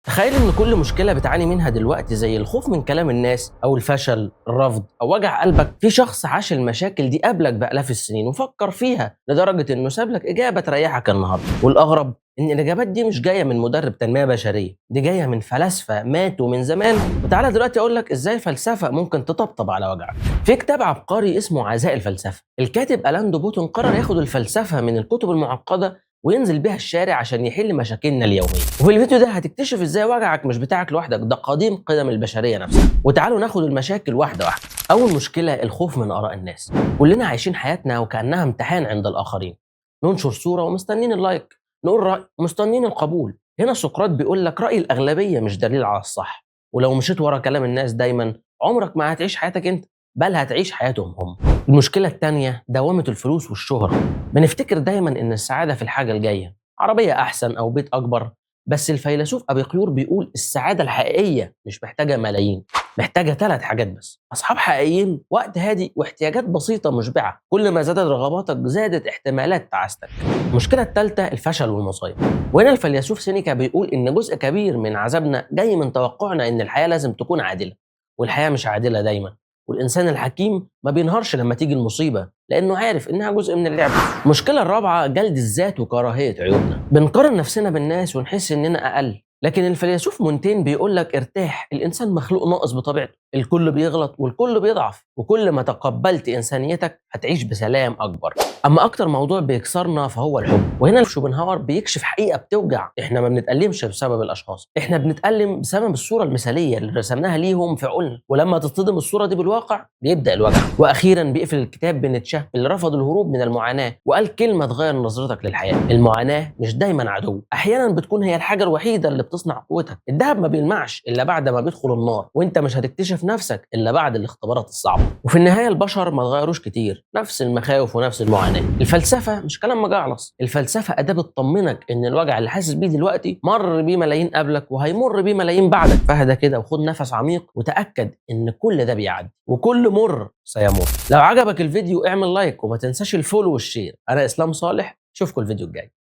تخيل إن كل مشكلة بتعاني منها دلوقتي زي الخوف من كلام الناس أو الفشل، الرفض أو وجع قلبك، في شخص عاش المشاكل دي قبلك بآلاف السنين وفكر فيها لدرجة إنه ساب لك إجابة تريحك النهاردة، والأغرب إن الإجابات دي مش جاية من مدرب تنمية بشرية، دي جاية من فلاسفة ماتوا من زمان. وتعالى دلوقتي أقول لك إزاي الفلسفة ممكن تطبطب على وجعك. في كتاب عبقري اسمه عزاء الفلسفة، الكاتب ألان دو بوتون قرر ياخد الفلسفة من الكتب المعقدة وينزل بيها الشارع عشان يحل مشاكلنا اليوميه. وفي الفيديو ده هتكتشف ازاي وجعك مش بتاعك لوحدك، ده قديم قدم البشريه نفسها. وتعالوا ناخد المشاكل واحده واحده. اول مشكله الخوف من اراء الناس. كلنا عايشين حياتنا وكانها امتحان عند الاخرين، ننشر صوره ومستنين اللايك، نقول راي ومستنين القبول. هنا سقراط بيقول لك راي الاغلبيه مش دليل على الصح، ولو مشيت ورا كلام الناس دايما عمرك ما هتعيش حياتك انت، بل هتعيش حياتهم هم. المشكله الثانيه دوامه الفلوس والشهره. بنفتكر دايما ان السعاده في الحاجه الجايه، عربيه احسن او بيت اكبر، بس الفيلسوف ابيقيور بيقول السعاده الحقيقيه مش محتاجه ملايين، محتاجه 3 حاجات بس: اصحاب حقيقيين، وقت هادي، واحتياجات بسيطه مشبعه. كل ما زادت رغباتك زادت احتمالات تعاستك. المشكله الثالثه الفشل والمصايب. وهنا الفيلسوف سينيكا بيقول ان جزء كبير من عذابنا جاي من توقعنا ان الحياه لازم تكون عادله، والحياه مش عادله دايما. والإنسان الحكيم ما بينهارش لما تيجي المصيبة لأنه عارف إنها جزء من اللعبة. المشكلة الرابعة جلد الذات وكراهية عيوبنا. بنقارن نفسنا بالناس ونحس إننا أقل، لكن الفيلسوف مونتين بيقول لك ارتاح، الإنسان مخلوق ناقص بطبيعته، الكل بيغلط والكل بيضعف، وكل ما تقبلت إنسانيتك هتعيش بسلام أكبر. أما أكتر موضوع بيكسرنا فهو الحب، وهنا شوبنهاور بيكشف حقيقة بتوجع. إحنا ما بنتألمش بسبب الأشخاص، إحنا بنتألم بسبب الصورة المثالية اللي رسمناها ليهم في عقولنا، ولما تصطدم الصورة دي بالواقع بيبدأ الوجع. وأخيرا بيقفل الكتاب بنيتشه اللي رفض الهروب من المعاناة وقال كلمة تغير نظرتك للحياة: المعاناة مش دايما عدو، أحيانا بتكون هي الحاجة الوحيدة اللي بتصنع قوتك. الذهب ما بيلمعش إلا بعد ما بيدخل النار، وأنت مش هتكتشف نفسك إلا بعد الاختبارات الصعبة. وفي النهاية البشر ما اتغيروش كتير، نفس المخاوف ونفس المعاناة. الفلسفة مش كلام مجعلص، الفلسفة أداة بتطمنك إن الوجع اللي حاسس بيه دلوقتي مر بيه ملايين قبلك وهيمر بيه ملايين بعدك. فاهدى كده وخد نفس عميق وتأكد إن كل ده بيعدي وكل مر سيمر. لو عجبك الفيديو اعمل لايك وما تنساش الفولو والشير. أنا إسلام صالح، أشوفكم الفيديو الجاي.